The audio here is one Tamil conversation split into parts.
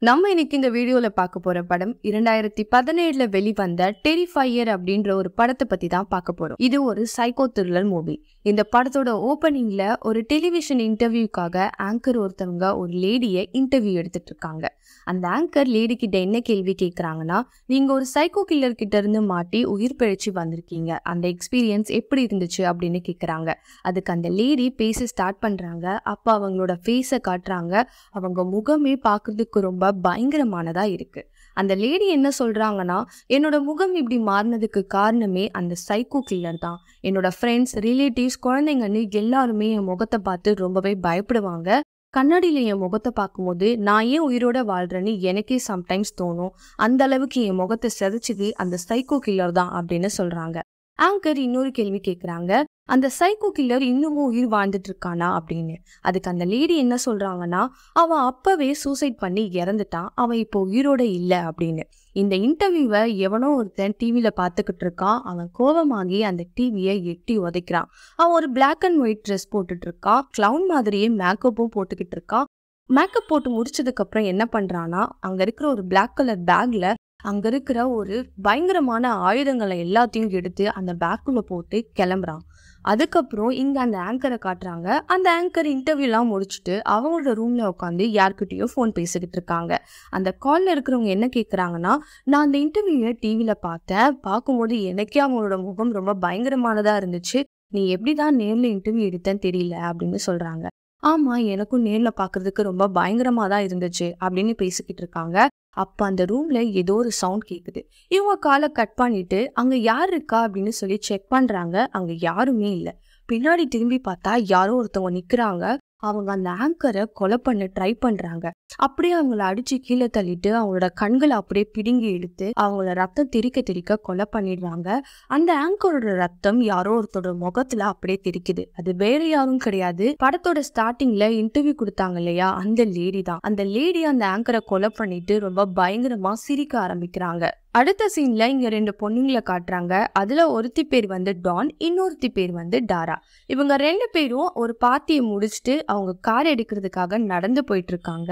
நம்ம இன்னைக்கு இந்த வீடியோல பார்க்க போற படம் 2017ல வெளிவந்த டெரிஃபையர் அப்படின்ற ஒரு படத்தை பத்தி தான் பார்க்க போறோம். இது ஒரு சைக்கோ த்ரில்லர் மூவி. இந்த படத்தோட ஓபனிங்ல ஒரு டெலிவிஷன் இன்டர்வியூக்காக ஆங்கர் ஒருத்தவங்க ஒரு லேடியை இன்டர்வியூ எடுத்துட்டு இருக்காங்க. அந்த ஆங்கர் லேடி கிட்ட என்ன கேள்வி கேட்கறாங்கன்னா, நீங்க ஒரு சைக்கோ கில்லர் கிட்ட இருந்து மாட்டி உயிர் பிழைச்சு வந்திருக்கீங்க, அந்த எக்ஸ்பீரியன்ஸ் எப்படி இருந்துச்சு அப்படின்னு கேட்கறாங்க. அதுக்கு அந்த லேடி பேச ஸ்டார்ட் பண்றாங்க. அப்ப அவங்களோட ஃபேஸை காட்டுறாங்க. அவங்க முகமே பார்க்கறதுக்கு ரொம்ப பயங்கரமானதா இருக்கு. அந்த லேடி என்ன சொல்றாங்கன்னா, என்னோட முகம் இப்படி மாறினதுக்கு காரணமே அந்த சைக்கோ கில்லர் தான். என்னோட ஃப்ரெண்ட்ஸ், ரிலேட்டிவ்ஸ், குழந்தைங்கன்னு எல்லாருமே என் முகத்தை பார்த்து ரொம்பவே பயப்படுவாங்க. கண்ணாடியில என் முகத்தை பார்க்கும்போது நான் ஏன் உயிரோட வாழ்றேன்னு எனக்கே சம்டைம்ஸ் தோணும். அந்த அளவுக்கு என் முகத்தை செதைச்சது அந்த சைக்கோ கில்லர் தான் அப்படின்னு சொல்றாங்க. ஆங்கர் இன்னொரு கேள்வி கேட்குறாங்க, அந்த சைக்கோ கில்லர் இன்னமும் உயிர் வாழ்ந்துட்டு இருக்கானா அப்படின்னு. அதுக்கு அந்த லேடி என்ன சொல்றாங்கன்னா, அவன் அப்பவே சூசைட் பண்ணி இறந்துட்டான், அவன் இப்போ உயிரோட இல்லை அப்படின்னு. இந்த இன்டர்வியூவை எவனோ ஒருத்தன் டிவியில பார்த்துக்கிட்டு இருக்கான். அவன் கோபமாகி அந்த டிவியை எட்டி உதைக்கிறான். அவன் ஒரு பிளாக் அண்ட் ஒயிட் ட்ரெஸ் போட்டுட்டு இருக்கான். கிளவுன் மாதிரியே மேக்கப்பும் போட்டுக்கிட்டு இருக்கான். மேக்கப் போட்டு முடிச்சதுக்கு அப்புறம் என்ன பண்றான்னா, அங்க இருக்கிற ஒரு பிளாக் கலர் பேக்ல அங்க இருக்கிற ஒரு பயங்கரமான ஆயுதங்களை எல்லாத்தையும் எடுத்து அந்த பேக்குள்ள போட்டு கிளம்புறான். அதுக்கப்புறம் இங்க அந்த ஆங்கரை காட்டுறாங்க. அந்த ஆங்கர் இன்டர்வியூலாம் முடிச்சுட்டு அவங்களோட ரூம்ல உட்காந்து யார்கிட்டயோ ஃபோன் பேசிக்கிட்டு இருக்காங்க. அந்த கால்ல இருக்கிறவங்க என்ன கேட்குறாங்கன்னா, நான் அந்த இன்டர்வியூவை டிவியில பார்த்தேன், பார்க்கும்போது எனக்கே அவங்களோட முகம் ரொம்ப பயங்கரமானதா இருந்துச்சு, நீ எப்படிதான் நேர்ல இன்டர்வியூ எடுத்தேன்னு தெரியல அப்படின்னு சொல்றாங்க. ஆமா, எனக்கும் நேர்ல பாக்குறதுக்கு ரொம்ப பயங்கரமா தான் இருந்துச்சு அப்படின்னு பேசிக்கிட்டு இருக்காங்க. அப்ப அந்த ரூம்ல ஏதோ ஒரு சவுண்ட் கேக்குது. இவங்க காலை கட் பண்ணிட்டு அங்க யார் இருக்கா அப்படின்னு சொல்லி செக் பண்றாங்க. அங்க யாருமே இல்ல. பின்னாடி திரும்பி பார்த்தா யாரோ ஒருத்தவங்க நிக்கிறாங்க. அவங்க அந்த ஆங்கரை கொலை பண்ண ட்ரை பண்றாங்க. அப்படியே அவங்கள அடிச்சு கீழே தள்ளிட்டு அவங்களோட கண்களை அப்படியே பிடுங்கி எடுத்து அவங்கள ரத்தம் தெறிக்க தெறிக்க கொலை பண்ணிடுறாங்க. அந்த ஆங்கரோட ரத்தம் யாரோ ஒருத்தரோட முகத்துல அப்படியே தெரிக்குது. அது வேற யாரும் கிடையாது, படத்தோட ஸ்டார்டிங்ல இன்டர்வியூ கொடுத்தாங்க இல்லையா, அந்த லேடி தான். அந்த லேடி அந்த ஆங்கரை கொலை பண்ணிட்டு ரொம்ப பயங்கரமா சிரிக்க ஆரம்பிக்கிறாங்க. அடுத்த சீன்ல இங்க 2 பொண்ணுங்களை காட்டுறாங்க. அதுல ஒருத்தி பேர் வந்து டான், இன்னொருத்தி பேர் வந்து டாரா. இவங்க 2 பேரும் ஒரு பார்ட்டியை முடிச்சுட்டு அவங்க கார் எடுக்கிறதுக்காக நடந்து போயிட்டு இருக்காங்க.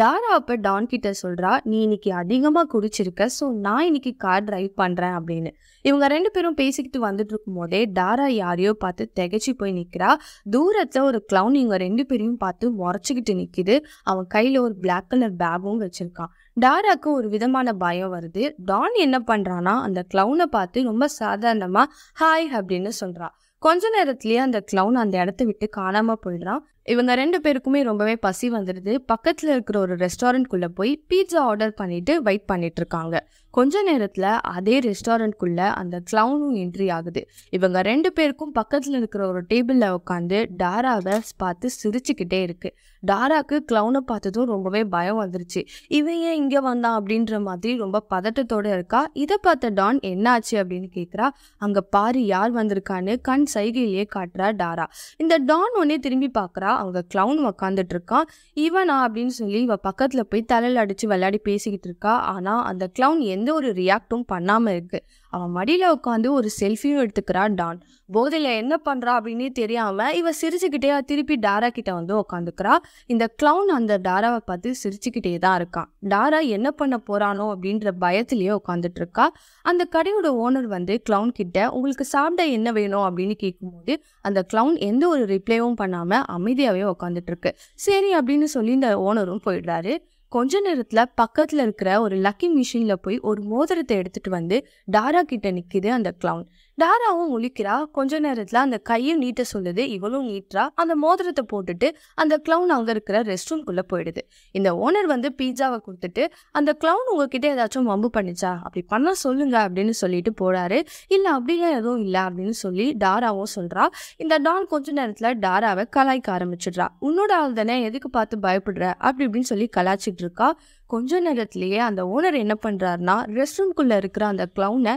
டாரா அப்ப டான் கிட்ட சொல்றா, நீ இன்னைக்கு அதிகமா குடிச்சிருக்க, ஸோ நான் இன்னைக்கு கார் டிரைவ் பண்றேன் அப்படின்னு. இவங்க 2 பேரும் பேசிக்கிட்டு வந்துட்டு இருக்கும் போதே டாரா யாரையோ பார்த்து திகைச்சு போய் நிக்கிறா. தூரத்துல ஒரு கிளவுன் இவங்க 2 பேரையும் பார்த்து முறைச்சுக்கிட்டு நிக்குது. அவன் கையில ஒரு பிளாக் கலர் பேக்கும் வச்சிருக்கான். டாராக்கு ஒரு விதமான பயம் வருது. டான் என்ன பண்றானா, அந்த கிளவுனை பார்த்து ரொம்ப சாதாரணமா ஹாய் அப்படின்னு சொல்றா. கொஞ்ச நேரத்திலேயே அந்த கிளவுன் அந்த இடத்த விட்டு காணாம போயிடுறான். இவங்க 2 பேருக்குமே ரொம்பவே பசி வந்துடுது. பக்கத்துல இருக்கிற ஒரு ரெஸ்டாரண்ட்குள்ள போய் பீட்சா ஆர்டர் பண்ணிட்டு வெயிட் பண்ணிட்டு இருக்காங்க. கொஞ்ச நேரத்துல அதே ரெஸ்டாரண்ட்குள்ள அந்த கிளவுனும் என்ட்ரி ஆகுது. இவங்க 2 பேருக்கும் பக்கத்துல இருக்கிற ஒரு டேபிள்ல உட்காந்து டாராவை பார்த்து சிரிச்சுக்கிட்டே இருக்கு. டாராக்கு கிளவுனை பார்த்ததும் ரொம்பவே பயம் வந்துருச்சு. இவன் ஏன் இங்க வந்தான் அப்படின்ற மாதிரி ரொம்ப பதட்டத்தோட இருக்கா. இதை பார்த்த டான் என்னாச்சு அப்படின்னு கேட்குறா. அங்க பாரு யார் வந்திருக்கான்னு கண் சைகையிலேயே காட்டுறா டாரா. இந்த டான் உடனே திரும்பி பார்க்குறா. அங்க கிளவுன் உக்காந்துட்டு இருக்கான். இவனா அப்படின்னு சொல்லி இவ பக்கத்துல போய் தலையில அடிச்சு விளையாடி பேசிக்கிட்டு இருக்கா. ஆனா அந்த கிளவுன் எந்த ஒரு ரியாக்டும் பண்ணாம இருக்கு. அவன் மடியில உட்காந்து ஒரு செல்ஃபியும் எடுத்துக்கிறா டான். போதையில என்ன பண்றா அப்படின்னு தெரியாம இவ சிரிச்சுக்கிட்டே திருப்பி டாரா கிட்ட வந்து உட்காந்துக்கிறா. இந்த கிளவுன் அந்த டாராவை பார்த்து சிரிச்சுக்கிட்டே தான் இருக்கான். டாரா என்ன பண்ண போறானோ அப்படின்ற பயத்திலேயே உட்காந்துட்டு இருக்கா. அந்த கடையோட ஓனர் வந்து கிளவுன் கிட்ட உங்களுக்கு சாப்பிட என்ன வேணும் அப்படின்னு கேட்கும்போது அந்த கிளவுன் எந்த ஒரு ரிப்ளையும் பண்ணாம அமைதியாவே உட்காந்துட்டு இருக்கு. சரி அப்படின்னு சொல்லி இந்த ஓனரும் போயிடுறாரு. கொஞ்ச நேரத்துல பக்கத்துல இருக்கிற ஒரு லக்கி மிஷின்ல போய் ஒரு மோதிரத்தை எடுத்துட்டு வந்து டாரா கிட்ட நிக்குது அந்த கிளவுன். டாராவும் முழிக்கிறா. கொஞ்ச நேரத்துல அந்த கையும் நீட்ட சொல்லுது. இவளும் நீட்டுறா. அந்த மோதிரத்தை போட்டுட்டு அந்த கிளவுன் அங்க இருக்கிற ரெஸ்ட் ரூம்குள்ள போயிடுது. இந்த ஓனர் வந்து பீட்சாவை கொடுத்துட்டு, அந்த கிளவுன் உங்ககிட்ட ஏதாச்சும் வம்பு பண்ணிச்சா, அப்படி பண்ண சொல்லுங்க அப்படின்னு சொல்லிட்டு போறாரு. இல்ல அப்படிலாம் எதுவும் இல்ல அப்படின்னு சொல்லி டாராவும் சொல்றா. இந்த டான் கொஞ்ச நேரத்துல டாராவை கலாய்க்க ஆரம்பிச்சிடுறா. உன்னோட ஆள் தானே, எதுக்கு பார்த்து பயப்படுற அப்படி இப்படின்னு சொல்லி கலாய்ச்சிட்டு இருக்கா. கொஞ்ச நேரத்திலேயே அந்த ஓனர் என்ன பண்றாருன்னா, ரெஸ்ட் ரூம்குள்ள இருக்கிற அந்த கிளவுனை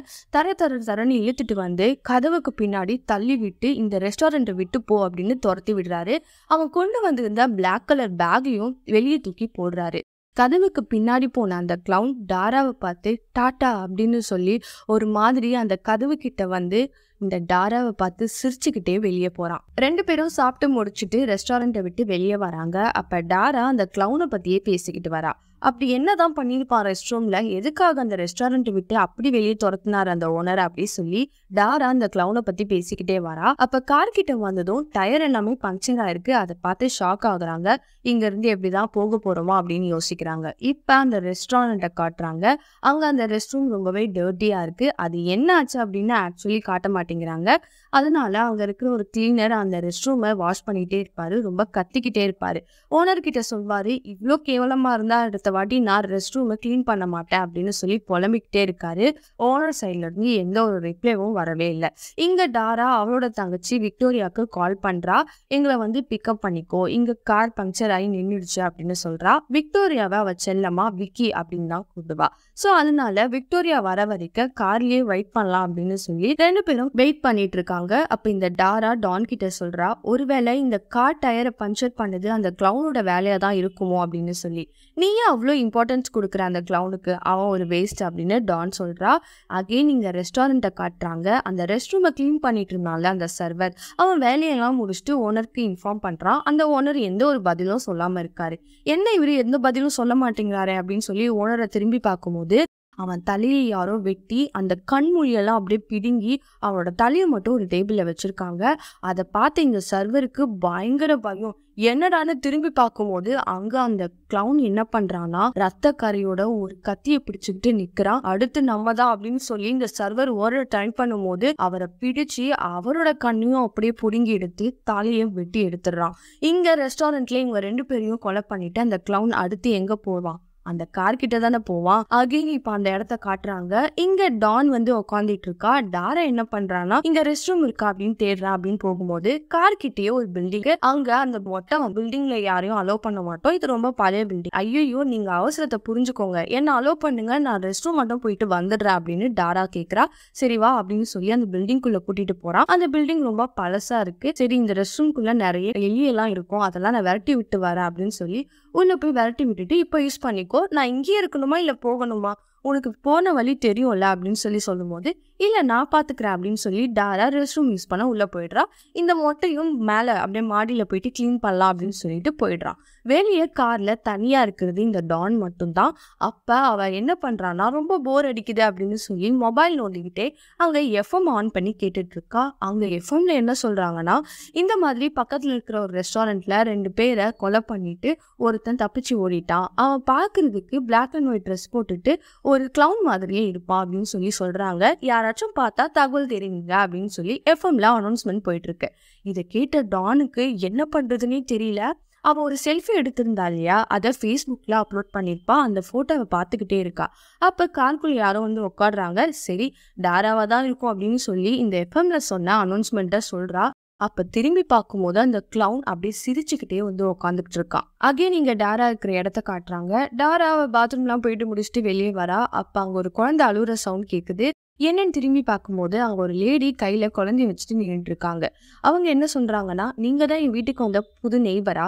தரன்னு இழுத்துட்டு வந்து கதவுக்கு பின்னாடி தள்ளி விட்டு இந்த ரெஸ்டாரண்ட்டை விட்டு போ அப்படின்னு துரத்தி விடுறாரு. அவன் கொண்டு வந்திருந்த பிளாக் கலர் பேக்கையும் வெளியே தூக்கி போடுறாரு. கதவுக்கு பின்னாடி போன அந்த கிளவுன் டாராவை பார்த்து டாட்டா அப்படின்னு சொல்லி ஒரு மாதிரி அந்த கதவு கிட்ட வந்து இந்த டாராவை பார்த்து சிரிச்சுக்கிட்டே வெளியே போறான். 2 பேரும் சாப்பிட்டு முடிச்சுட்டு ரெஸ்டாரண்ட்டை விட்டு வெளியே வராங்க. அப்ப டாரா அந்த கிளவுனை பத்தியே பேசிக்கிட்டு வரா. அப்படி என்னதான் பண்ணிருப்பான் ரெஸ்ட் ரூம்ல, எதுக்காக அந்த ரெஸ்டாரண்ட் விட்டு அப்படி வெளியே துரத்துனாரு அந்த ஓனர் அப்படி சொல்லி டாரா அந்த கிளவுனை பத்தி பேசிக்கிட்டே வரா. அப்ப கார் கிட்ட வந்ததும் டயர் எல்லாமே பஞ்சர் ஆயிருக்கு. அதை பார்த்து ஷாக் ஆகுறாங்க. இங்க இருந்து எப்படிதான் போக போறோமா அப்படின்னு யோசிக்கிறாங்க. இப்ப அந்த ரெஸ்டாரண்ட்டை காட்டுறாங்க. அங்க அந்த ரெஸ்ட் ரூம் ரொம்பவே டர்ட்டியா இருக்கு. அது என்ன ஆச்சு அப்படின்னு ஆக்சுவலி காட்ட மாட்டேங்கிறாங்க. அதனால அங்க இருக்கிற ஒரு கிளீனர் அந்த ரெஸ்ட் ரூமை வாஷ் பண்ணிட்டே இருப்பாரு. ரொம்ப கத்திக்கிட்டே இருப்பாரு. ஓனர் கிட்ட சொல்வாரு, இவ்வளோ கேவலமா இருந்தா அடுத்த வாட்டி நான் ரெஸ்ட் ரூமை கிளீன் பண்ண மாட்டேன் அப்படின்னு சொல்லி புலம்பிக்கிட்டே இருக்காரு. ஓனர் சைட்ல இருந்து எந்த ஒரு ரிப்ளைவும் வரவே இல்லை. இங்க டாரா அவளோட தங்கச்சி விக்டோரியாவுக்கு கால் பண்றா. எங்களை வந்து பிக்கப் பண்ணிக்கோ, இங்க கார் பங்க்சர் ஆகி நின்றுடுச்சு அப்படின்னு சொல்றா. விக்டோரியாவை அவ செல்லமா விக்கி அப்படின்னு தான் கூப்பிடுவா. சோ அதனால விக்டோரியா வர வரைக்கும் கார்லயே வெயிட் பண்ணலாம் அப்படின்னு சொல்லி 2 பேரும் வெயிட் பண்ணிட்டு இருக்காங்க. அப்ப இந்த டாரா டான் கிட்ட சொல்றா, ஒருவேளை இந்த கார் டயரை பஞ்சர் பண்ணது அந்த கிளவுனோட வேலையா தான் இருக்குமோ அப்படின்னு சொல்லி. நீயே அவ்வளோ இம்பார்ட்டன்ஸ் கொடுக்குற அந்த கிளவுனுக்கு, அவன் ஒரு வேஸ்ட் அப்படின்னு டான் சொல்றா. அகெயின் இங்க ரெஸ்டாரண்ட்டை காட்டுறாங்க. அந்த ரெஸ்ட் ரூமை கிளீன் பண்ணிட்டு இருந்தால அந்த சர்வர், அவன் வேலையெல்லாம் முடிச்சுட்டு ஓனருக்கு இன்ஃபார்ம் பண்றான். அந்த ஓனர் எந்த ஒரு பதிலும் சொல்லாம இருக்காரு. என்ன இவரு எந்த பதிலும் சொல்ல மாட்டேங்கிறாரு அப்படின்னு சொல்லி ஓனரை திரும்பி பார்க்கும்போது அவன் தலையை யாரோ வெட்டி அந்த கண்மொழியெல்லாம் அப்படியே பிடுங்கி அவனோட தலையை மட்டும் ஒரு டேபிள்ல வச்சிருக்காங்க. அதை பார்த்து இந்த சர்வருக்கு பயங்கர பயம். என்னடான்னு திரும்பி பார்க்கும்போது அங்க அந்த கிளவுன் என்ன பண்றான்னா ரத்த கரையோட ஒரு கத்தியை பிடிச்சுக்கிட்டு நிக்கிறான். அடுத்து நம்ம தான் அப்படின்னு சொல்லி இந்த சர்வர் ஒரு டைம் பண்ணும்போது அவரை பிடிச்சு அவரோட கண்ணையும் அப்படியே புடுங்கி எடுத்து தலையை வெட்டி எடுத்துடுறான். இங்க ரெஸ்டாரண்ட்ல இவங்க 2 பேரையும் கொலை பண்ணிட்டு அந்த கிளவுன் அடுத்து எங்க போவான், அந்த கார் கிட்ட தானே போவான். அகைன் இப்ப அந்த இடத்த காட்டுறாங்க. இங்க டான் வந்து உட்காந்துட்டு இருக்கா. டாரா என்ன பண்றான்னா இங்க ரெஸ்ட் ரூம் இருக்கா அப்படின்னு தேடுறான். அப்படின்னு போகும்போது கார் கிட்டேயே ஒரு பில்டிங், அங்க அந்த மொட்டை பில்டிங்ல யாரையும் அலோவ் பண்ண மாட்டோம், இது ரொம்ப பழைய பில்டிங். ஐயோ நீங்க அவசரத்தை புரிஞ்சுக்கோங்க, என்ன அலோவ் பண்ணுங்க, நான் ரெஸ்ட் ரூம் மட்டும் போயிட்டு வந்துடுறேன் அப்படின்னு டாரா கேக்குறா. சரி வா அப்படின்னு சொல்லி அந்த பில்டிங்குள்ள கூட்டிட்டு போறான். அந்த பில்டிங் ரொம்ப பழசா இருக்கு. சரி இந்த ரெஸ்ட் ரூம்குள்ள நிறைய எலியெல்லாம் இருக்கும், அதெல்லாம் நான் விரட்டி விட்டு வரேன் அப்படின்னு சொல்லி உள்ள போய் விரட்டி விட்டுட்டு இப்ப யூஸ் பண்ணிக்கோ, நான் இங்கேயே இருக்கணுமா இல்ல போகணுமா, உனக்கு போன வழி தெரியும்ல அப்படின்னு சொல்லி சொல்லும்போது இல்ல நான் பாத்துக்கிறேன் அப்படின்னு சொல்லி டாரா ரெஸ்ட் ரூம் யூஸ் பண்ண உள்ள போயிடுறா. இந்த மொட்டையும் மேல அப்படியே மாடியில போயிட்டு கிளீன் பண்ணலாம் அப்படின்னு சொல்லிட்டு போயிடுறான். வெளியே கார்ல தனியா இருக்கிறது இந்த டான் மட்டும்தான். அப்ப அவ என்ன பண்றான்னா ரொம்ப போர் அடிக்குது அப்படின்னு சொல்லி மொபைல் நோண்டிக்கிட்டே அங்க எஃப்எம் ஆன் பண்ணி கேட்டுட்டு இருக்கா. அங்க எஃப்எம்ல என்ன சொல்றாங்கன்னா இந்த மாதிரி பக்கத்துல இருக்கிற ஒரு ரெஸ்டாரண்ட்ல 2 பேரை கொலை பண்ணிட்டு ஒருத்தன் தப்பிச்சு ஓடிட்டான், அவன் பாக்குறதுக்கு பிளாக் அண்ட் ஒயிட் ட்ரெஸ் போட்டுட்டு ஒரு கிளவுன் மாதிரியே இருப்பான் அப்படின்னு சொல்லி சொல்றாங்க. யாராச்சும் பார்த்தா தகவல் தெரியுங்க அப்படின்னு சொல்லி எஃப்எம்ல அனௌன்ஸ்மெண்ட் போயிட்டு இருக்கு. இதை கேட்ட டானுக்கு என்ன பண்றதுன்னே தெரியல. அவ ஒரு செல்ஃபி எடுத்திருந்தா இல்லையா, அதை ஃபேஸ்புக்ல அப்லோட் பண்ணிருப்பா. அந்த போட்டோவை பார்த்துக்கிட்டே இருக்கா. அப்ப கார்குள்ள யாரோ வந்து உட்காடுறாங்க. சரி டாராவா தான் இருக்கும் அப்படின்னு சொல்லி இந்த எஃப்எம்ல சொன்ன அனௌன்ஸ்மெண்ட்டை சொல்றா. அப்ப திரும்பி பார்க்கும்போது அந்த கிளவுன் அப்படியே சிரிச்சுக்கிட்டே வந்து உட்காந்துக்கிட்டு இருக்கான். அகைன் இங்க டாரா இருக்கிற இடத்த காட்டுறாங்க. டாரா பாத்ரூம்லாம் போயிட்டு முடிச்சுட்டு வெளியே வரா. அப்ப அங்க ஒரு குழந்தை அழுகுற சவுண்ட் கேக்குது. என்னன்னு திரும்பி பார்க்கும்போது அங்க ஒரு லேடி கையில குழந்தைய வச்சுட்டு நின்றுட்டு இருக்காங்க. அவங்க என்ன சொல்றாங்கன்னா, நீங்க தான் என் வீட்டுக்கு வந்த புது நெய்பரா,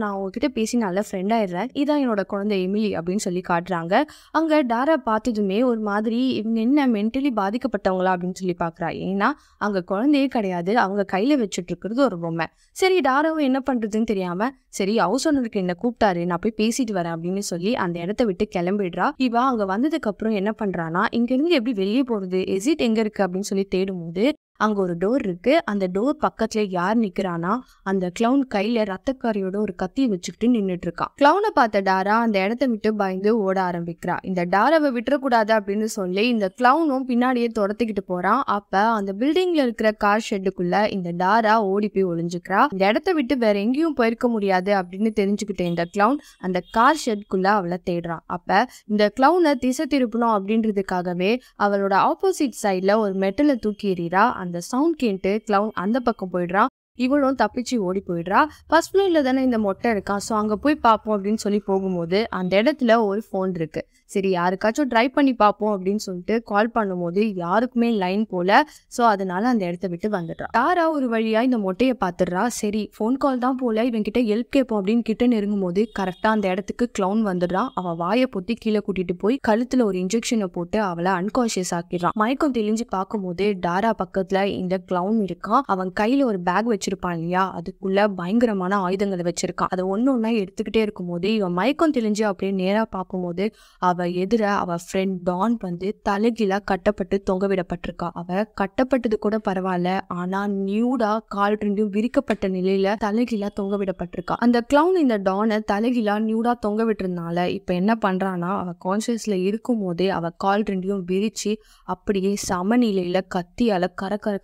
நான் உங்ககிட்ட பேசி நல்ல ஃப்ரெண்ட் ஆயிடுறேன், இதான் என்னோட குழந்தை எமிலி அப்படின்னு சொல்லி காட்டுறாங்க. அங்க டாரா பார்த்ததுமே ஒரு மாதிரி இவங்க என்ன மென்டலி பாதிக்கப்பட்டவங்களா அப்படின்னு சொல்லி பாக்குறா. ஏன்னா அங்க குழந்தையே கிடையாது, அவங்க கையில வச்சுட்டு இருக்கிறது ஒரு பொம்மை. சரி டாராவும் என்ன பண்றதுன்னு தெரியாம சரி ஹவுஸ் ஓனருக்கு என்ன கூப்பிட்டாரு, நான் போய் பேசிட்டு வரேன் அப்படின்னு சொல்லி அந்த இடத்த விட்டு கிளம்பிடுறா. இவ அங்க வந்ததுக்கு அப்புறம் என்ன பண்றானா இங்க இருந்து எப்படி வெளியே போறது, எக்ஸிட் எங்க இருக்கு அப்படின்னு சொல்லி தேடும்போது அங்க ஒரு டோர் இருக்கு. அந்த டோர் பக்கத்துல யார் நிக்கிறானா அந்த கிளவுன் கையில ரத்தக்காரியோட ஒரு கத்தியை வச்சுக்கிட்டு நின்றுட்டு இருக்கான். கிளவுனை பார்த்த டாரா அந்த இடத்த விட்டு பயந்து ஓட ஆரம்பிக்கிறா. இந்த டாராவை விட்டுறக்கூடாது அப்படின்னு சொல்லி இந்த கிளவுனும் பின்னாடியே துரத்திக்கிட்டு போறான். அப்ப அந்த பில்டிங்ல இருக்கிற கார் ஷெட்டுக்குள்ள இந்த டாரா ஓடி போய் ஒளிஞ்சுக்கிறா. இந்த இடத்த விட்டு வேற எங்கேயும் போயிருக்க முடியாது அப்படின்னு தெரிஞ்சுக்கிட்ட இந்த கிளவுன் அந்த கார் ஷெட்குள்ள அவளை தேடுறான். அப்ப இந்த கிளவுனை திசை திருப்பணும் அப்படின்றதுக்காகவே அவளோட ஆப்போசிட் சைட்ல ஒரு மெட்டலை தூக்கி எறிறா. அந்த சவுண்ட் கேட்டு கிளவுன் அந்த பக்கம் போயிடுறான். இவளும் தப்பிச்சு ஓடி போயிடுறா. ஃபர்ஸ்ட் ஃப்ளோர்ல தானே இந்த மொட்டை இருக்கான், ஸோ அங்க போய் பார்ப்போம் அப்படின்னு சொல்லி போகும்போது அந்த இடத்துல ஒரு ஃபோன் இருக்கு. சரி யாருக்காச்சும் ட்ரை பண்ணி பார்ப்போம் அப்படின்னு சொல்லிட்டு கால் பண்ணும்போது யாருக்குமே லைன் போல. ஸோ அதனால அந்த இடத்த விட்டு வந்துடுறா. டாரா ஒரு வழியா இந்த மொட்டையை பார்த்துடுறா. சரி ஃபோன் கால் தான் போல, இவன் கிட்ட ஹெல்ப் கேட்போம் அப்படின்னு கிட்ட நெருங்கும் போது கரெக்டா அந்த இடத்துக்கு கிளவுன் வந்துடுறான். அவன் வாயை பொத்தி கீழே கூட்டிட்டு போய் கழுத்துல ஒரு இன்ஜெக்ஷனை போட்டு அவளை அன்கான்ஷியஸ் ஆக்கிடுறான். மயக்கம் தெளிஞ்சு பார்க்கும்போது டாரா பக்கத்துல இந்த கிளவுன் இருக்கான். அவன் கையில ஒரு பேக் வச்சு வச்சிருப்பான் இல்லையா, அதுக்குள்ள பயங்கரமான ஆயுதங்களை வச்சிருக்கான். அதை ஒன்னொன்னா எடுத்துக்கிட்டே இருக்கும்போது இவன் மயக்கம் தெளிஞ்சு அப்படியே நேரா பார்க்கும்போது அவ ஃப்ரெண்ட் டான் வந்து தலைகீழா கட்டப்பட்டு தொங்க விடப்பட்டிருக்கா. அவ கட்டப்பட்டது கூட பரவாயில்ல, ஆனா நியூடா கால் ரெண்டும் விரிக்கப்பட்ட நிலையில தலைகீழா தொங்க விடப்பட்டிருக்கா. அந்த கிளவுன் இந்த டானை தலைகீழா நியூடா தொங்க விட்டுறதுனால இப்ப என்ன பண்றான்னா, அவ கான்சியஸ்ல இருக்கும் போதே அவ கால் ரெண்டையும் விரிச்சு அப்படியே சமநிலையில கத்தியால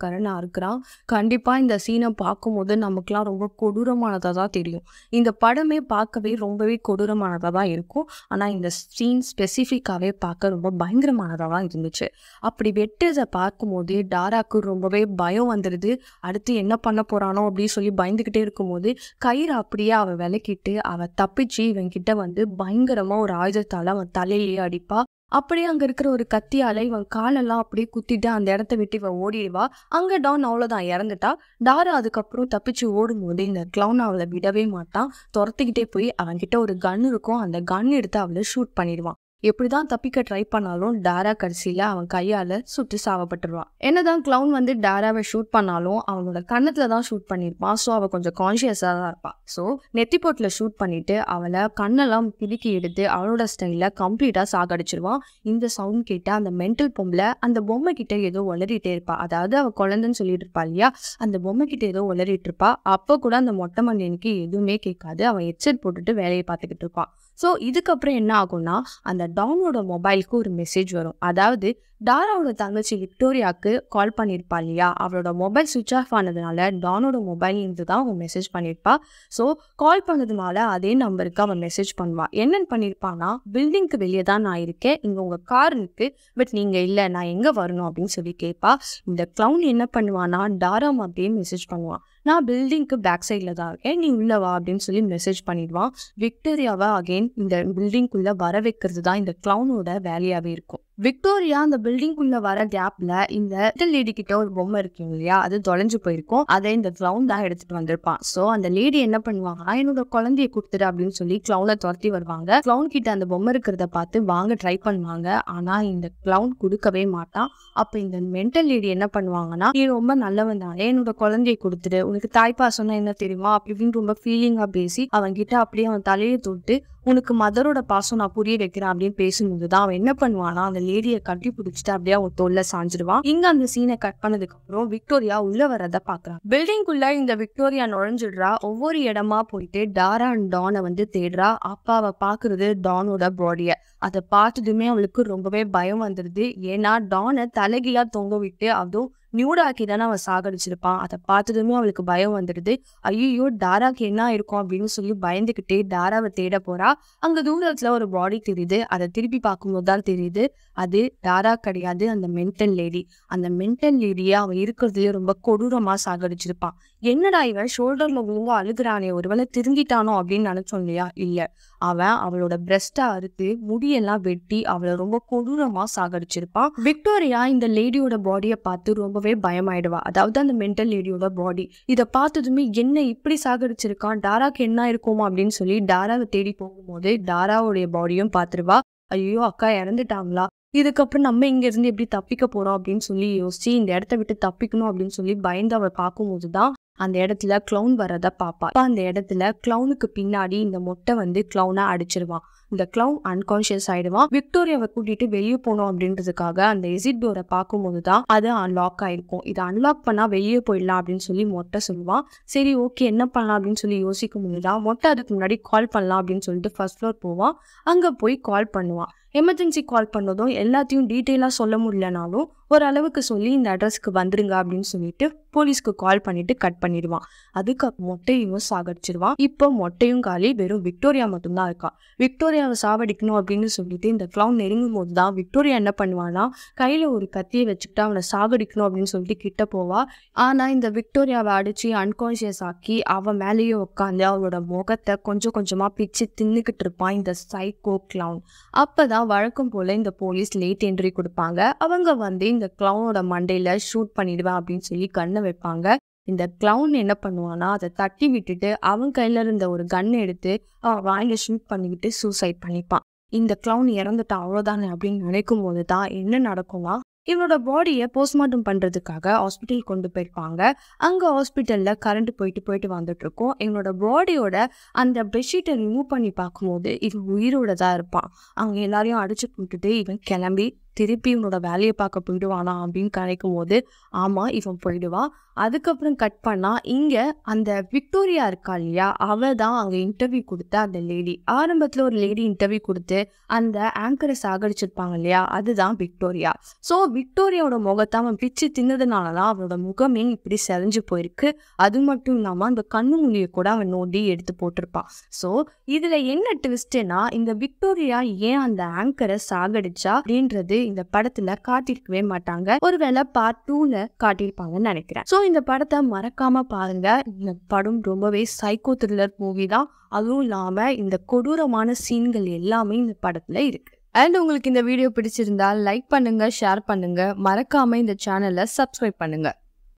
கரன்னு அறுக்குறான். கண்டிப்பா இந்த சீனை பார்க்கும்போது நமக்குலாம் ரொம்ப கொடூரமானதா தான் தெரியும். இந்த படமே பார்க்கவே ரொம்பவே கொடூரமானதா தான் இருக்கும். ஆனா இந்த சீன் ஸ்பெசிஃபிக்காவே பார்க்க ரொம்ப பயங்கரமானதா தான் இருந்துச்சு. அப்படி வெட்டுறதை பார்க்கும்போது டாராக்கு ரொம்பவே பயம் வந்துடுது. அடுத்து என்ன பண்ண போறானோ அப்படின்னு சொல்லி பயந்துகிட்டே இருக்கும்போது கயிறு அப்படியே அவ விலக்கிட்டு அவ தப்பிச்சு இவன் கிட்ட வந்து பயங்கரமா ஒரு ஆயுதத்தால அவன் தலையிலேயே அடிப்பா. அப்படியே அங்க இருக்கிற ஒரு கத்தியால இவன் காலெல்லாம் அப்படியே குத்திட்டு அந்த இடத்த விட்டு இவன் ஓடிடுவா. அங்க டான் அவ்வளவுதான் இறந்துட்டா. டாரா அதுக்கப்புறம் தப்பிச்சு ஓடும்போது இந்த கிளவுன் அவளை விடவே மாட்டான். துரத்திக்கிட்டே போய் அவன் கிட்ட ஒரு கன் இருக்கும், அந்த கன் எடுத்து அவளை ஷூட் பண்ணிடுவான். எப்படிதான் தப்பிக்க ட்ரை பண்ணாலும் டாரா கடைசியில அவன் கையால சுட்டு சாவப்பட்டுருவான். என்னதான் கிளவுன் வந்து டாராவை ஷூட் பண்ணாலும் அவனோட கண்ணத்துல தான் ஷூட் பண்ணிருப்பான். ஸோ அவ கொஞ்சம் கான்சியஸா தான் இருப்பான். ஸோ நெத்திப்போட்டில் ஷூட் பண்ணிட்டு அவளை கண்ணெல்லாம் பிதுக்கி எடுத்து அவளோட ஸ்டைல கம்ப்ளீட்டா சாகடிச்சிருவான். இந்த சவுண்ட் கேட்ட அந்த மென்டல் பொம்பளை அந்த பொம்மை கிட்ட ஏதோ உளறிட்டே இருப்பா. அதாவது அவ குழந்தைன்னு சொல்லிட்டு இருப்பா இல்லையா, அந்த பொம்மை கிட்ட ஏதோ உளறிட்டு இருப்பா. அப்போ கூட அந்த மொட்டை மண்ணியனுக்கு எதுவுமே கேட்காது. அவன் ஹெட்செட் போட்டுட்டு வேலையை பார்த்துக்கிட்டு இருப்பான். ஸோ இதுக்கப்புறம் என்ன ஆகும்னா, அந்த டானோட மொபைலுக்கு ஒரு மெசேஜ் வரும். அதாவது டாராவோட தங்கச்சி விக்டோரியாவுக்கு கால் பண்ணியிருப்பா இல்லையா, அவளோட மொபைல் சுவிட்ச் ஆஃப் ஆனதுனால டானோட மொபைல்லேருந்து தான் அவன் மெசேஜ் பண்ணியிருப்பா. ஸோ கால் பண்ணதுனால அதே நம்பருக்கு அவன் மெசேஜ் பண்ணுவான். என்னன்னு பண்ணியிருப்பான்னா, பில்டிங்க்கு வெளியே தான் நான் இருக்கேன், இங்கே உங்கள் கார் இருக்கு, பட் நீங்கள் இல்லை, நான் எங்கே வரணும் அப்படின்னு சொல்லி கேட்பா. இந்த கிளவுன் என்ன பண்ணுவான்னா, டாரா அப்படியே மெசேஜ் பண்ணுவான். நான் பில்டிங்க்கு பேக் சைடில் தான் இருக்கேன், நீ உள்ள வா அப்படின்னு சொல்லி மெசேஜ் பண்ணிடுவான். விக்டோரியாவை அகெயின் இந்த பில்டிங்குள்ள வர வைக்கிறது தான் இந்த கிளவுனோட வேலையாவே இருக்கும். விக்டோரியா அந்த பில்டிங்குள்ள வர கேப்ல இந்த லிட்டில் லேடி கிட்ட ஒரு பொம்மை இருக்கு இல்லையா, அது தொலைஞ்சு போயிருக்கும். அதை இந்த கிளவுன் தான் எடுத்துட்டு வந்திருப்பான். சோ அந்த லேடி என்ன பண்ணுவாங்கன்னா, என்னோட குழந்தைய கொடுத்துரு அப்படின்னு சொல்லி கிளவுனை துரத்தி வருவாங்க. கிளவுன் கிட்ட அந்த பொம்மை இருக்கிறத பார்த்து வாங்க ட்ரை பண்ணுவாங்க. ஆனா இந்த கிளவுன் கொடுக்கவே மாட்டான். அப்ப இந்த மென்டல் லேடி என்ன பண்ணுவாங்கன்னா, நீ ரொம்ப நல்லவன் தானே, என்னோட குழந்தைய கொடுத்துரு, உனக்கு தாய்ப்பாசம்னா என்ன தெரியுமா அப்படி இப்படின்னு ரொம்ப ஃபீலிங்கா பேசி அவன் கிட்ட அப்படியே அவன் தலையை தொட்டு உனக்கு மதரோட பாசம் நான் புரிய வைக்கிறேன் அப்படின்னு பேசும்போதுதான் அவன் என்ன பண்ணுவானா, அந்த லேடியை கட்டி பிடிச்சிட்டு அப்படியே அவன் தோல்ல சாஞ்சிருவான். இங்க அந்த சீனை கட் பண்ணதுக்கு அப்புறம் விக்டோரியா உள்ள வரத பாக்குறான். பில்டிங்குள்ள இந்த விக்டோரியா நுழைஞ்சிடுறா. ஒவ்வொரு இடமா போயிட்டு டாரா அண்ட் டானை வந்து தேடுறா. அப்பா அவ பாக்குறது டானோட பாடிய. அதை பார்த்ததுமே அவளுக்கு ரொம்பவே பயம் வந்துடுது. ஏன்னா டானை தலைகீழா தொங்க விட்டு அதுவும் நியூடாக்கி தானே அவன் சாகடிச்சிருப்பான். அதை பார்த்ததுமே அவளுக்கு பயம் வந்துடுது. ஐயோ டாராக்கு என்ன இருக்கும் அப்படின்னு சொல்லி பயந்துகிட்டே டாராவை தேட போறா. அங்க தூரத்துல ஒரு பாடி தெரியுது. அதை திருப்பி பார்க்கும்போது தான் தெரியுது அது டாரா கிடையாது, அந்த மென்டல் லேடி. அந்த மென்டல் லேடியை அவன் இருக்கிறதுலயே ரொம்ப கொடூரமா சாகடிச்சிருப்பான். என்னடா இவன் ஷோல்டர்ல விழுந்து அழுகுறானே, ஒருவேளை திரும்பிட்டானோ அப்படின்னு நினைச்சோம் இல்லையா, இல்ல, அவன் அவளோட பிரெஸ்டை அறுத்து முடியெல்லாம் வெட்டி அவளை ரொம்ப கொடூரமா சாகடிச்சிருப்பான். விக்டோரியா இந்த லேடியோட பாடியை பார்த்து ரொம்பவே பயமாயிடுவா. அதாவது அந்த மென்டல் லேடியோட பாடி. இதை பார்த்ததுமே என்ன இப்படி சாகடிச்சிருக்கான், டாராக்கு என்ன இருக்குமா அப்படின்னு சொல்லி டாராவை தேடி போகும்போது டாராவுடைய பாடியும் பார்த்துருவா. ஐயோ அக்கா இறந்துட்டாங்களா, இதுக்கப்புறம் நம்ம இங்க இருந்து எப்படி தப்பிக்க போறோம் அப்படின்னு சொல்லி யோசிச்சு இந்த இடத்த விட்டு தப்பிக்கணும் அப்படின்னு சொல்லி பயந்து அவள் பார்க்கும்போதுதான் அந்த இடத்துல கிளவுன் வரத பாப்பா. அந்த இடத்துல கிளவுனுக்கு பின்னாடி இந்த மொட்டை வந்து கிளவுனா அடிச்சிருவான். இந்த கிளவுன் அன்கான்சியஸ் ஆயிடுவான். விக்டோரியாவை கூட்டிட்டு வெளியே போனோம் அப்படின்றதுக்காக அந்த எக்ஸிட் டோரை பார்க்கும்போதுதான் அது அன்லாக் ஆயிருக்கும். இதை அன்லாக் பண்ணா வெளியே போயிடலாம் அப்படின்னு சொல்லி மொட்டை சொல்லுவான். சரி ஓகே என்ன பண்ணலாம் அப்படின்னு சொல்லி யோசிக்கும் போதுதான் மொட்டை அதுக்கு முன்னாடி கால் பண்ணலாம் அப்படின்னு சொல்லிட்டு ஃபர்ஸ்ட் ஃப்ளோர் போவான். அங்க போய் கால் பண்ணுவான். எமர்ஜென்சி கால் பண்ணதும் எல்லாத்தையும் டீட்டெயிலாக சொல்ல முடியலனாலும் ஓரளவுக்கு சொல்லி இந்த அட்ரஸ்க்கு வந்துருங்க அப்படின்னு சொல்லிட்டு போலீஸ்க்கு கால் பண்ணிட்டு கட் பண்ணிடுவான். அதுக்கு மொட்டையும் சாகடிச்சிருவான். இப்போ மொட்டையும் காலி, வெறும் விக்டோரியா மட்டும்தான் இருக்கா. விக்டோரியாவை சாவடிக்கணும் அப்படின்னு சொல்லிட்டு இந்த கிளவுன் நெருங்கும் போது தான் விக்டோரியா என்ன பண்ணுவான்னா, கையில ஒரு கத்தியை வச்சுக்கிட்டு அவனை சாகடிக்கணும் அப்படின்னு சொல்லிட்டு கிட்ட போவா. ஆனா இந்த விக்டோரியாவை அடிச்சு அன்கான்சியஸ் ஆக்கி அவன் மேலேயே உட்காந்து அவளோட முகத்தை கொஞ்சம் கொஞ்சமா பிச்சு தின்னுக்கிட்டு இருப்பான் இந்த சைக்கோ கிளவுன். அப்பதான் வழக்கம் போல இந்த போலீஸ் லேட் என்ட்ரி கொடுப்பாங்க. அவங்க வந்து இந்த கிளவுனோட மண்டையில ஷூட் பண்ணிடுவேன் அப்படின்னு சொல்லி கண்ணை வைப்பாங்க. இந்த கிளவுன் என்ன பண்ணுவானா, அதை தட்டி விட்டுட்டு அவன் கையில இருந்த ஒரு கன் எடுத்து அவன் வாயில ஷூட் பண்ணிக்கிட்டு சூசைட் பண்ணிப்பான். இந்த கிளவுன் இறந்துட்டான் அவ்வளவுதானே அப்படின்னு நினைக்கும் போதுதான் என்ன நடக்கும்னா, இவனோட பாடியை போஸ்ட்மார்ட்டம் பண்றதுக்காக ஹாஸ்பிட்டல் கொண்டு போயிருப்பாங்க. அங்க ஹாஸ்பிட்டல்ல கரண்ட் போயிட்டு வந்துட்டு இருக்கும். இவனோட பாடியோட அந்த பெட்ஷீட்டை ரிமூவ் பண்ணி பார்க்கும்போது இவன் உயிரோட தான் இருப்பான். அங்க எல்லாரையும் அடிச்சு போட்டுட்டு இவன் கிளம்பி திருப்பி இவனோட வேலையை பார்க்க போயிடுவானா அப்படின்னு கணிக்கும் போது ஆமா இவன் போயிடுவான். அதுக்கப்புறம் கட் பண்ணா இங்க அந்த விக்டோரியா இருக்கா இல்லையா, அவ தான் அங்க இன்டர்வியூ கொடுத்த அந்த லேடி. ஆரம்பத்துல ஒரு லேடி இன்டர்வியூ கொடுத்து அந்த ஆங்கரை சாகடிச்சிருப்பாங்க இல்லையா, அதுதான் விக்டோரியா. ஸோ விக்டோரியாவோட முகத்தை அவன் பிச்சு தின்னதுனாலதான் அவனோட முகமே இப்படி செதஞ்சு போயிருக்கு. அது மட்டும் இல்லாம அந்த கண்ணு மொழியை கூட அவன் நோண்டி எடுத்து போட்டிருப்பான். ஸோ இதுல என்ன ட்விஸ்ட்னா, இந்த விக்டோரியா ஏன் அந்த ஆங்கரை சாகடிச்சா அப்படின்றது இந்த படத்துல காட்டிருக்கவே மாட்டாங்க. ஒருவேளை பார்ட் 2ல காட்டியிருப்பாங்கன்னு நினைக்கிறேன். ஸோ இந்த படத்தை மறக்காம பாருங்க. இந்த படம் ரொம்பவே சைக்கோ த்ரில்லர் மூவி தான். அதுவும் இல்லாம இந்த கொடூரமான சீன்கள் எல்லாமே இந்த படத்துல இருக்கு. அண்ட் உங்களுக்கு இந்த வீடியோ பிடிச்சிருந்தா லைக் பண்ணுங்க, ஷேர் பண்ணுங்க, மறக்காம இந்த சேனலை சப்ஸ்கிரைப் பண்ணுங்க.